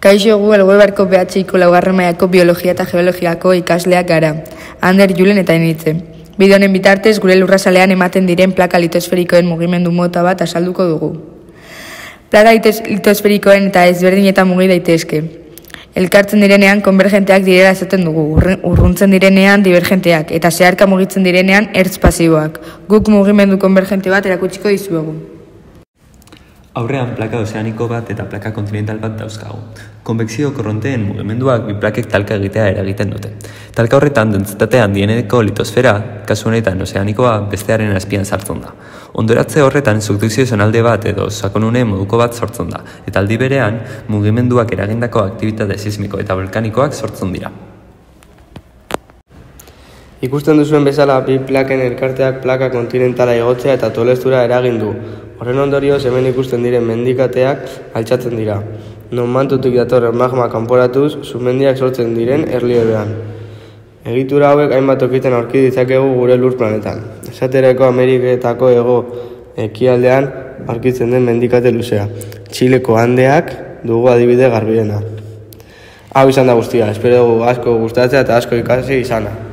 Kaixo gu Elgoibarko BHiko laugarren mailako biologia eta geologiako ikasleak gara, Ander, Julen eta Enitze. Bide honen bitartez gure lurrazalean ematen diren plaka litosferikoen mugimendu mota bat azalduko dugu. Plaka litosferikoen eta ezberdinetan mugi daitezke. Elkartzen direnean konvergenteak direla esaten dugu, urruntzen direnean divergenteak eta zeharka mugitzen direnean ertz pasiboak. Guk mugimendu konvergente bat erakutsiko dizuegu. Aurrean plaka ozeaniko bat eta plaka kontinental bat dauzkagu. Konbekzio korronteen mugimenduak bi plakek talka egitea eragiten dute. Talka horretan dentsitate handieneko litosfera, kasu honetan ozeanikoa, bestearen azpian sartzen da. Ondoratze horretan subdukzio zonalde bat edo sakonune moduko bat sortzen da, eta aldi berean mugimenduak eragindako aktibitate sismiko eta volkanikoak sortzen dira. Ikusten duzuen bezala, bi plaken elkarteak plaka kontinentala igotzea eta tolestura eragin du. Horren ondorioz hemen ikusten diren mendikateak altxatzen dira. Non mantutik datorren magma kanporatuz, sumendiak sortzen diren erliebean. Egitura hauek hainbat tokitan aurki ditzakegu gure lur planetan. Esaterako Ameriketako hego ekialdean aurkitzen den mendikate luzea. Txileko Andeak dugu adibide garbiena. Hau izan da guztia, espero dugu asko gustatzea eta asko ikasi izana.